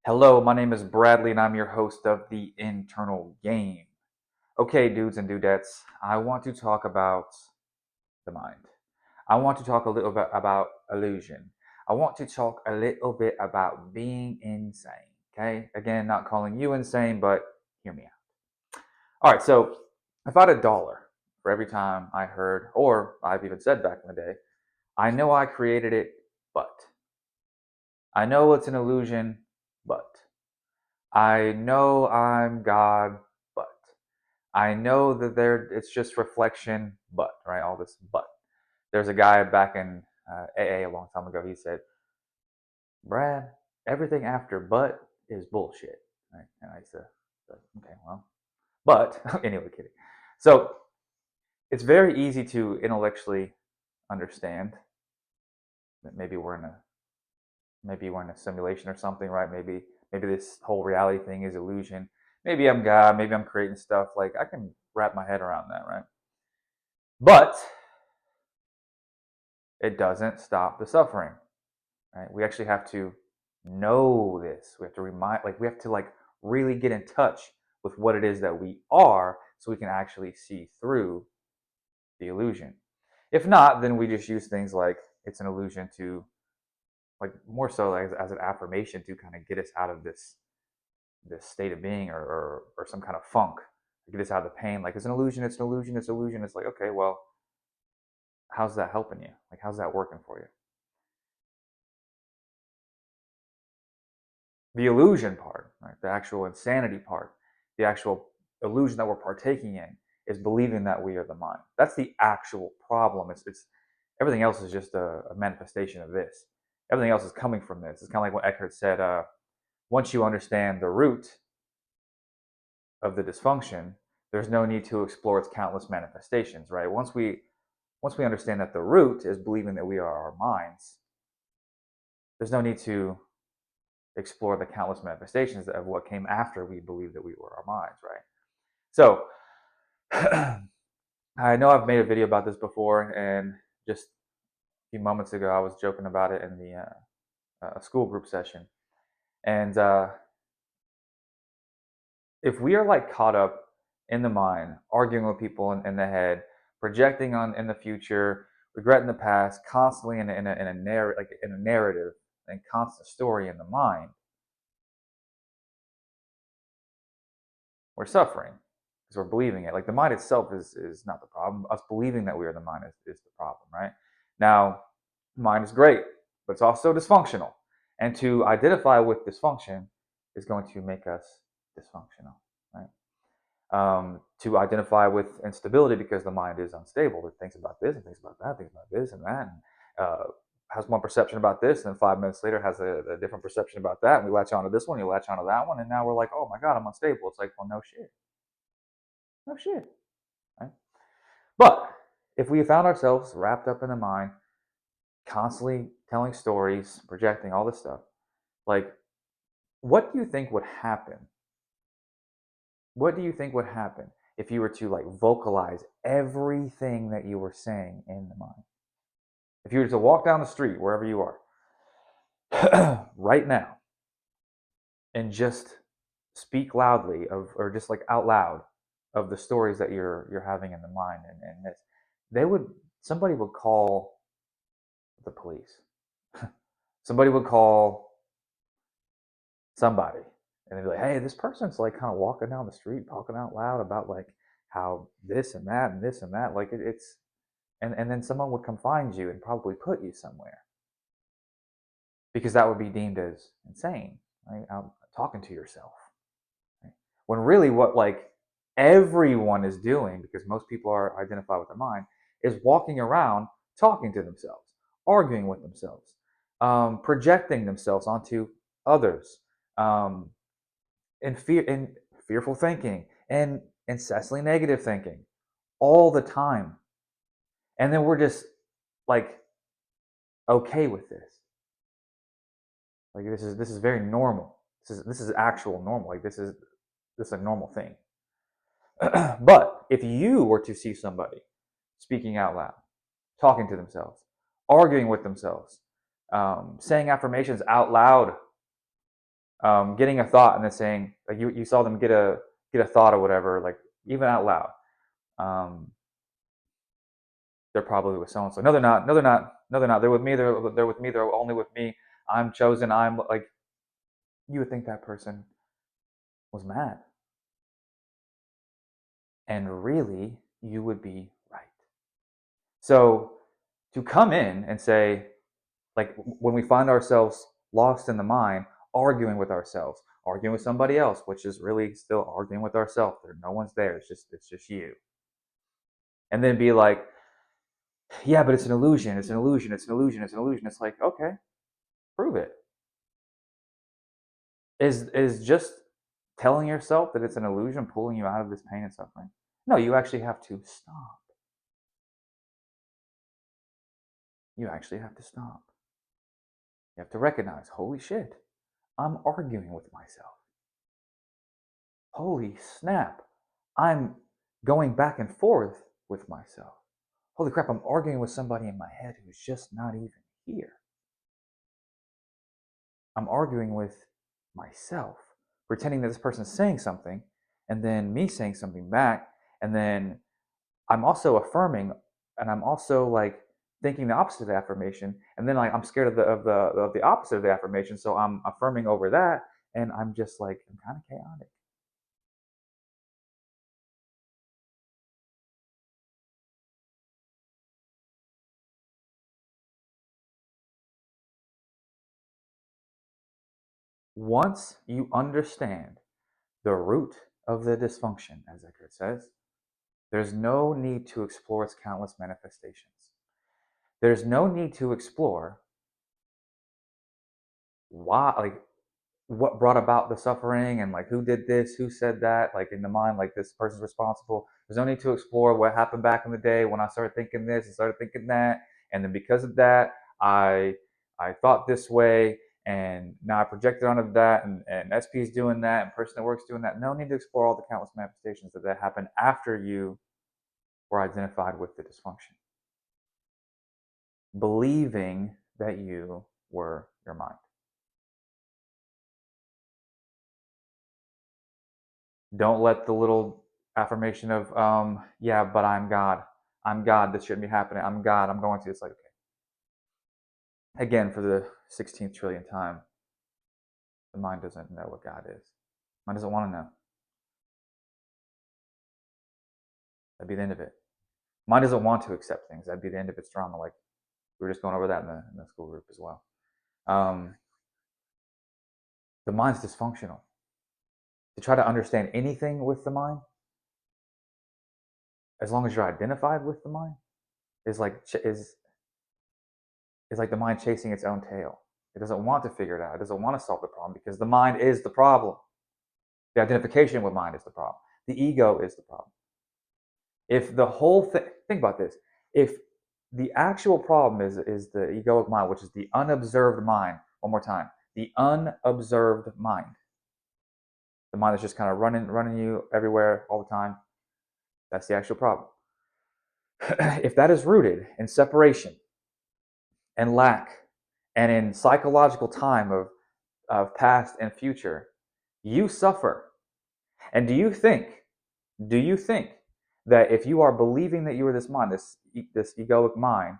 Hello, my name is Bradley and I'm your host of The Internal Game. Okay, dudes and dudettes, I want to talk about the mind. I want to talk a little bit about illusion. I want to talk a little bit about being insane. Okay, again, not calling you insane, but hear me out. All right, so if I had $1 for every time I heard, or I've even said back in the day, I know I created it, but I know it's an illusion, but I know I'm God, but I know that it's just reflection, but, right? All this but. There's a guy back in AA a long time ago. He said, Brad, everything after but is bullshit. Right? And I said, okay, well, but anyway, kidding. So it's very easy to intellectually understand that maybe we're in a simulation or something, right? Maybe this whole reality thing is illusion. Maybe I'm God, maybe I'm creating stuff. Like I can wrap my head around that, right? But it doesn't stop the suffering, right? We actually have to know this. We have to we have to really get in touch with what it is that we are so we can actually see through the illusion. If not, then we just use things like it's an illusion to more so as an affirmation to kind of get us out of this state of being or some kind of funk to get us out of the pain. Like it's an illusion, it's an illusion, it's an illusion. It's like, okay, well, how's that helping you? Like how's that working for you? The illusion part, right? The actual insanity part, the actual illusion that we're partaking in is believing that we are the mind. That's the actual problem. It's everything else is just a manifestation of this. Everything else is coming from this. It's kind of like what Eckhart said. Once you understand the root of the dysfunction, there's no need to explore its countless manifestations, right? Once we understand that the root is believing that we are our minds, there's no need to explore the countless manifestations of what came after we believed that we were our minds, right? So I know I've made a video about this before, and just a few moments ago I was joking about it in the school group session. And if we are like caught up in the mind, arguing with people in the head, projecting on in the future, regretting the past, constantly in a narrative and constant story in the mind, we're suffering because we're believing it. Like the mind itself is not the problem. Us believing that we are the mind is the problem, right? Now, mind is great, but it's also dysfunctional. And to identify with dysfunction is going to make us dysfunctional, right? To identify with instability because the mind is unstable. It thinks about this and thinks about that, thinks about this and that, and has one perception about this, and then 5 minutes later has a different perception about that. And we latch onto this one, you latch onto that one, and now we're like, oh my God, I'm unstable. It's like, well, no shit. No shit. Right? But if we found ourselves wrapped up in the mind, constantly telling stories, projecting all this stuff, like, what do you think would happen? What do you think would happen if you were to like vocalize everything that you were saying in the mind? If you were to walk down the street, wherever you are, right now, and just speak loudly or just like out loud of the stories that you're having in the mind and this, somebody would call the police. Somebody would call somebody and they'd be like, hey, this person's like kind of walking down the street talking out loud about like how this and that and this and that, like it's and then someone would come find you and probably put you somewhere because that would be deemed as insane, right? Out talking to yourself, right? When really what like everyone is doing, because most people are identified with their mind, is walking around talking to themselves, arguing with themselves, projecting themselves onto others, um, in fearful thinking and incessantly negative thinking all the time. And then we're just like okay with this. Like this is very normal. This is actual normal. Like this is a normal thing. But if you were to see somebody speaking out loud, talking to themselves, arguing with themselves, saying affirmations out loud getting a thought and then saying, like, you saw them get a thought or whatever, like, even out loud. They're probably with so and so. No, they're not. No, they're not. No, they're not. They're with me. They're with me. They're only with me. I'm chosen. I'm like, you would think that person was mad, and really, you would be right. So to come in and say, like, when we find ourselves lost in the mind, arguing with ourselves, arguing with somebody else, which is really still arguing with ourselves. No one's there. It's just you. And then be like, yeah, but it's an illusion. It's an illusion. It's an illusion. It's an illusion. It's like, okay, prove it. Is just telling yourself that it's an illusion pulling you out of this pain and suffering? No, you actually have to stop. You actually have to stop. You have to recognize, holy shit, I'm arguing with myself. Holy snap, I'm going back and forth with myself. Holy crap, I'm arguing with somebody in my head who's just not even here. I'm arguing with myself, pretending that this person's saying something, and then me saying something back, and then I'm also affirming, and I'm also like thinking the opposite of the affirmation, and then like I'm scared of the opposite of the affirmation, so I'm affirming over that, and I'm just like, I'm kind of chaotic. Once you understand the root of the dysfunction, as Eckhart says, there's no need to explore its countless manifestations. There's no need to explore why, like, what brought about the suffering, and like who did this, who said that, like in the mind, like this person's responsible. There's no need to explore what happened back in the day when I started thinking this and started thinking that, and then because of that, I thought this way, and now I projected onto that, and SP is doing that, and person at work's doing that. No need to explore all the countless manifestations that happened after you were identified with the dysfunction, believing that you were your mind. Don't let the little affirmation of, yeah, but I'm God. I'm God. This shouldn't be happening. I'm God. I'm going to. It's like, okay. Again, for the 16th trillion time, the mind doesn't know what God is. The mind doesn't want to know. That'd be the end of it. Mind doesn't want to accept things. That'd be the end of its drama. Like, we were just going over that in the school group as well. The mind's dysfunctional. To try to understand anything with the mind, as long as you're identified with the mind, is like the mind chasing its own tail. It doesn't want to figure it out. It doesn't want to solve the problem because the mind is the problem. The identification with mind is the problem. The ego is the problem. If the whole thing, think about this, if the actual problem is the egoic mind, which is the unobserved mind, one more time, the unobserved mind, the mind that's just kind of running you everywhere all the time, that's the actual problem. If that is rooted in separation and lack and in psychological time of past and future, you suffer. And do you think that if you are believing that you are this mind, this egoic mind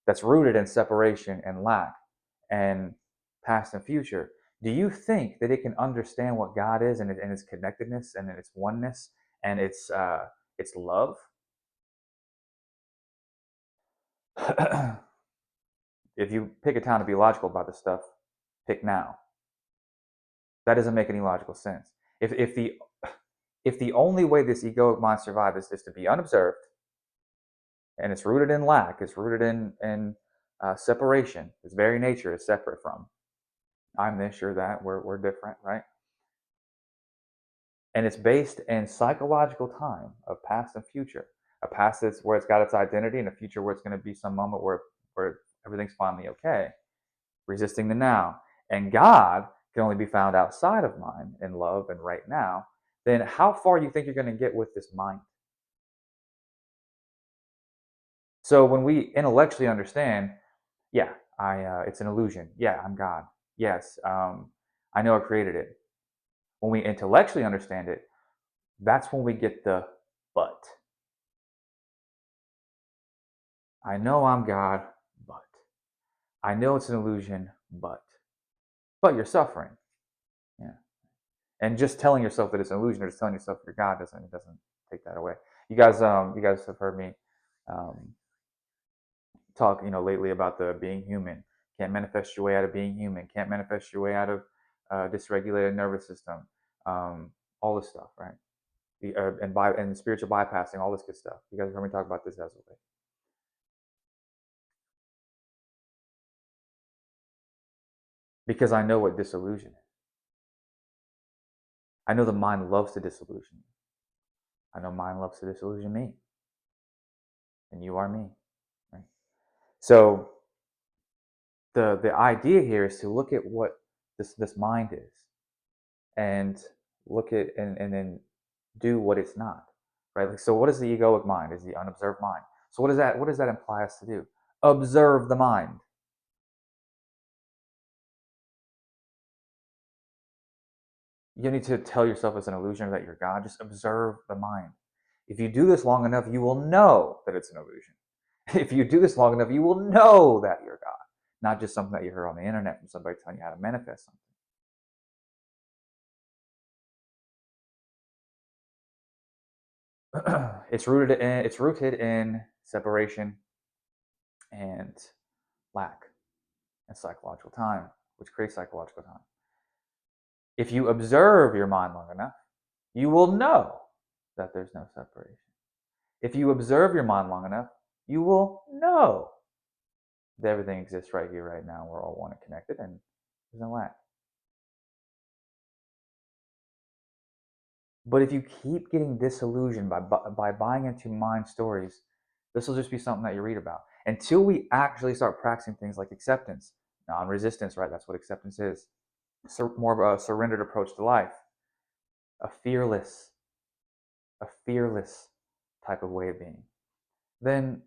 that's rooted in separation and lack and past and future, do you think that it can understand what God is, and its connectedness and its oneness and its love? If you pick a time to be logical about this stuff, pick now. That doesn't make any logical sense. If the only way this egoic mind survives is to be unobserved, and it's rooted in lack, it's rooted in separation, its very nature is separate from I'm this, you're that, we're different, right? And it's based in psychological time of past and future. A past is where it's got its identity, and a future where it's going to be some moment where everything's finally okay. Resisting the now. And God can only be found outside of mind in love and right now. Then how far do you think you're going to get with this mind? So when we intellectually understand, yeah, it's an illusion. Yeah, I'm God. Yes, I know I created it. When we intellectually understand it, that's when we get the but. I know I'm God, but. I know it's an illusion, but. But you're suffering. Yeah. And just telling yourself that it's an illusion or just telling yourself you're God doesn't take that away. You guys have heard me talk, lately about the being human. Can't manifest your way out of being human. Can't manifest your way out of dysregulated nervous system. All this stuff, right? And spiritual bypassing, all this good stuff. You guys have heard me talk about this as well. Because I know what disillusion is. I know the mind loves to disillusion. I know mind loves to disillusion me. And you are me. Right? So the idea here is to look at what this mind is and look at and then do what it's not. Right? Like, so what is the egoic mind? Is the unobserved mind. So what does that imply us to do? Observe the mind. You need to tell yourself it's an illusion or that you're God. Just observe the mind. If you do this long enough, you will know that it's an illusion. If you do this long enough, you will know that you're God, not just something that you heard on the internet from somebody telling you how to manifest something. It's rooted in separation and lack and psychological time, which creates psychological time. If you observe your mind long enough, you will know that there's no separation. If you observe your mind long enough, you will know that everything exists right here, right now. We're all one and connected, and there's no lack. But if you keep getting disillusioned by buying into mind stories, this will just be something that you read about. Until we actually start practicing things like acceptance, non-resistance, right? That's what acceptance is. More of a surrendered approach to life, a fearless type of way of being. Then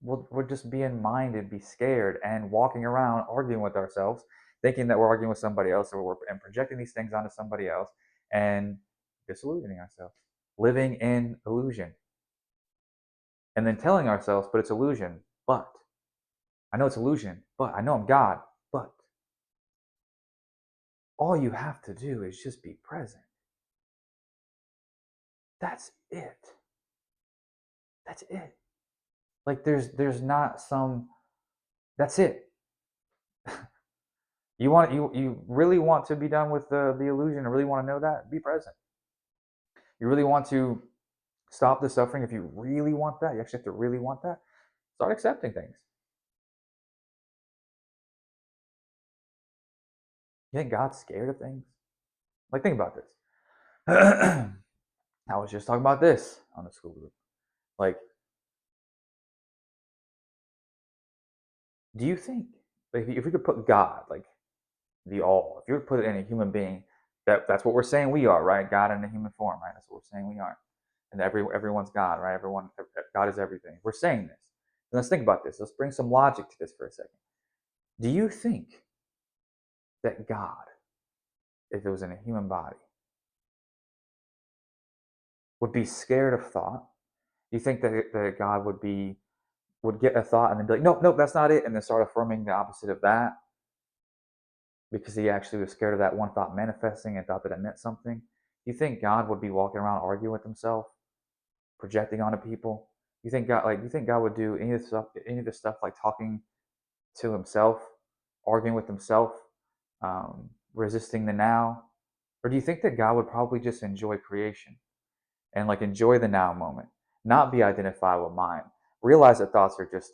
we'll just be in mind and be scared and walking around arguing with ourselves, thinking that we're arguing with somebody else and projecting these things onto somebody else and disillusioning ourselves, living in illusion. And then telling ourselves, but it's illusion, but I know it's illusion, but I know I'm God, but all you have to do is just be present. That's it. That's it. Like there's not some that's it. You really want to be done with the illusion and really want to know that? Be present. You really want to stop the suffering? If you really want that, you actually have to really want that. Start accepting things. You think God's scared of things? Like, think about this. I was just talking about this on the school group. Like, do you think, like, if we could put God, like the all, if you were to put it in a human being, that's what we're saying we are, right? God in a human form, right? That's what we're saying we are. And everyone's God, right? God is everything. We're saying this. And let's think about this. Let's bring some logic to this for a second. Do you think that God, if it was in a human body, would be scared of thought? Do you think that God would get a thought and then be like, nope, that's not it, and then start affirming the opposite of that because he actually was scared of that one thought manifesting and thought that it meant something? Do you think God would be walking around arguing with himself, projecting onto people? You think God would do any of this stuff like talking to himself, arguing with himself, resisting the now? Or do you think that God would probably just enjoy creation and like enjoy the now moment, not be identified with mind? Realize that thoughts are just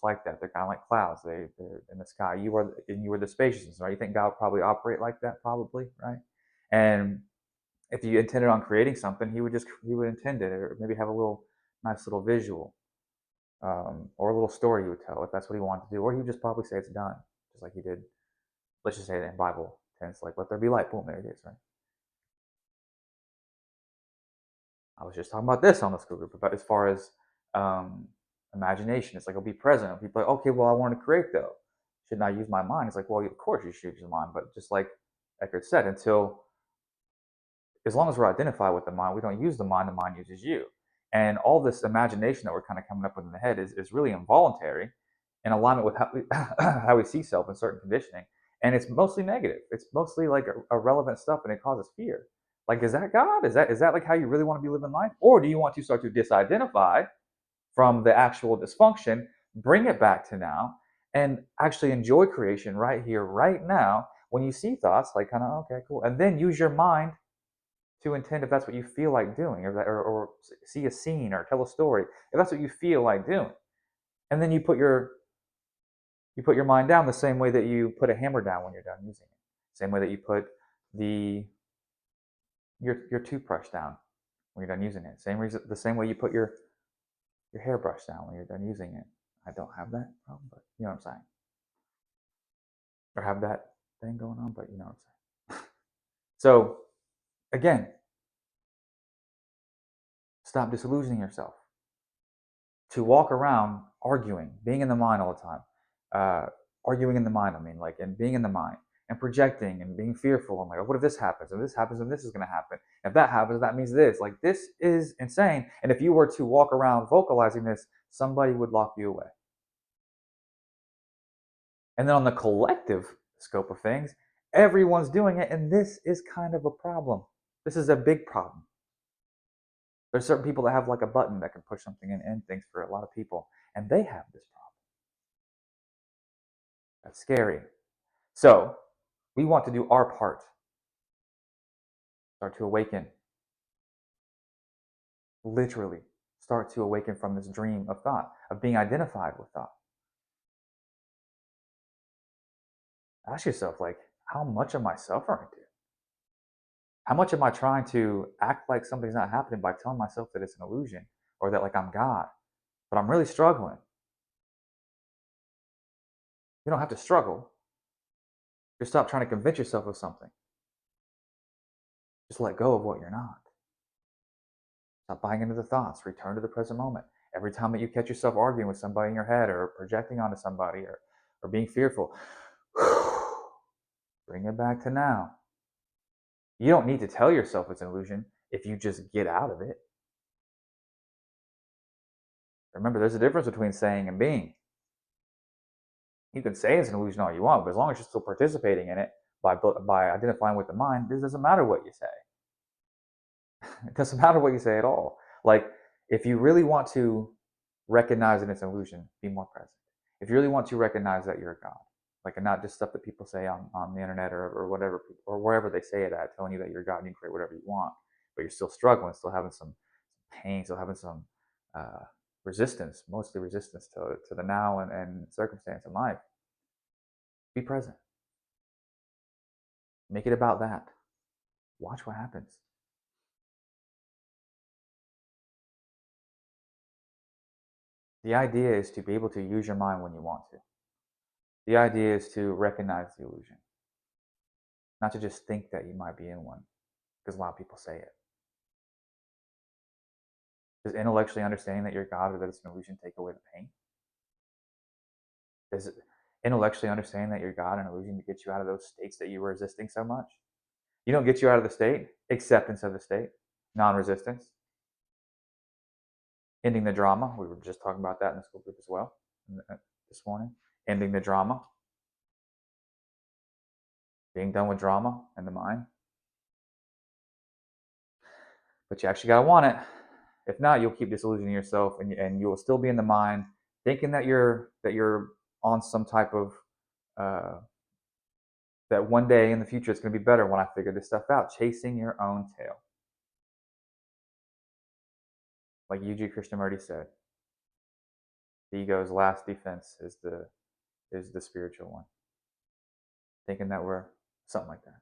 like that. They're kind of like clouds. They're in the sky. You are the spaciousness, right? You think God would probably operate like that, probably, right? And if you intended on creating something, he would intend it, or maybe have a nice little visual, or a little story he would tell if that's what he wanted to do, or he would just probably say it's done, just like he did. Let's just say it in Bible tense, like let there be light. Boom, there it is, right? I was just talking about this on the school group about as far as imagination. It's like I'll be present. I'll be like, okay, well, I want to create though. Shouldn't I use my mind? It's like, well, of course you should use your mind, but just like Eckhart said, until as long as we're identified with the mind, we don't use the mind uses you. And all this imagination that we're kind of coming up with in the head is really involuntary in alignment with how we see self and certain conditioning. And it's mostly negative. It's mostly like irrelevant stuff, and it causes fear. Like, is that God? Is that like how you really want to be living life? Or do you want to start to disidentify from the actual dysfunction, bring it back to now, and actually enjoy creation right here, right now, when you see thoughts like kind of, okay, cool, and then use your mind to intend if that's what you feel like doing, or see a scene or tell a story if that's what you feel like doing, and then you put your mind down the same way that you put a hammer down when you're done using it, same way that you put your toothbrush down when you're done using it, the same way you put your hairbrush down when you're done using it. I don't have that problem, but you know what I'm saying, or have that thing going on, but you know what I'm saying. So again, stop disillusioning yourself. To walk around arguing, being in the mind all the time, arguing in the mind, and being in the mind and projecting and being fearful. I'm like, oh, what if this happens? And this happens, and this is going to happen. If that happens, that means this. Like, this is insane. And if you were to walk around vocalizing this, somebody would lock you away. And then on the collective scope of things, everyone's doing it, and this is kind of a problem. This is a big problem. There's certain people that have like a button that can push something and end things for a lot of people, and they have this problem. That's scary. So we want to do our part. Start to awaken. Literally, start to awaken from this dream of thought, of being identified with thought. Ask yourself, like, how much am I suffering, dude? How much am I trying to act like something's not happening by telling myself that it's an illusion, or that like I'm God, but I'm really struggling? You don't have to struggle. Just stop trying to convince yourself of something. Just let go of what you're not. Stop buying into the thoughts. Return to the present moment. Every time that you catch yourself arguing with somebody in your head, or projecting onto somebody, or being fearful, bring it back to now. You don't need to tell yourself it's an illusion if you just get out of it. Remember, there's a difference between saying and being. You can say it's an illusion all you want, but as long as you're still participating in it by identifying with the mind, it doesn't matter what you say. It doesn't matter what you say at all. Like, if you really want to recognize that it's an illusion, be more present. If you really want to recognize that you're a God, like, and not just stuff that people say on the internet, or whatever, or wherever they say it at, telling you that you're God and you can create whatever you want, but you're still struggling, still having some pain, still having some resistance, mostly resistance to the now and circumstance in life. Be present. Make it about that. Watch what happens. The idea is to be able to use your mind when you want to. The idea is to recognize the illusion, not to just think that you might be in one, because a lot of people say it. Does intellectually understanding that you're God or that it's an illusion take away the pain? Does intellectually understanding that you're God an illusion to get you out of those states that you were resisting so much? You don't get you out of the state. Acceptance of the state, non-resistance, ending the drama. We were just talking about that in the school group as well this morning. Ending the drama, being done with drama in the mind. But you actually gotta want it. If not, you'll keep disillusioning yourself, and you will still be in the mind, thinking that you're on some type of that one day in the future it's going to be better when I figure this stuff out. Chasing your own tail, like Yuji Krishnamurti said. The ego's last defense is the spiritual one. Thinking that we're something like that.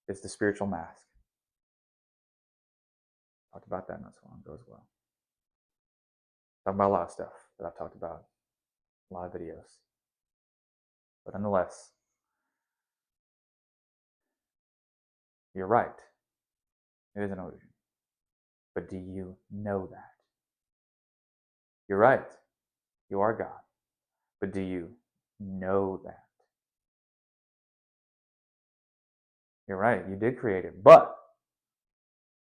It's the spiritual mask. Talked about that not so long ago as well. Talking about a lot of stuff that I've talked about, a lot of videos. But nonetheless, you're right. It is an illusion. But do you know that? You're right. You are God. But do you know that? You're right. You did create it. But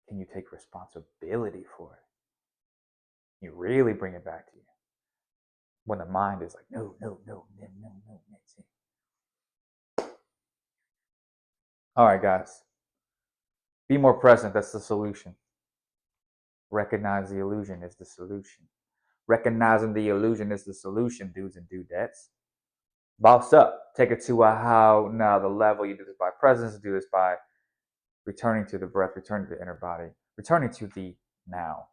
can you take responsibility for it? You really bring it back to you. When the mind is like, no, no, no, no, no, no, no. All right, guys. Be more present. That's the solution. Recognize the illusion is the solution. Recognizing the illusion is the solution, dudes and dudettes. Boss up. Take it to a how now the level. You do this by presence. Do this by returning to the breath, returning to the inner body, returning to the now,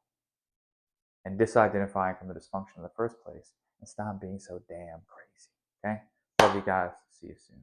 and disidentifying from the dysfunction in the first place, and stop being so damn crazy. Okay? Love you guys. See you soon.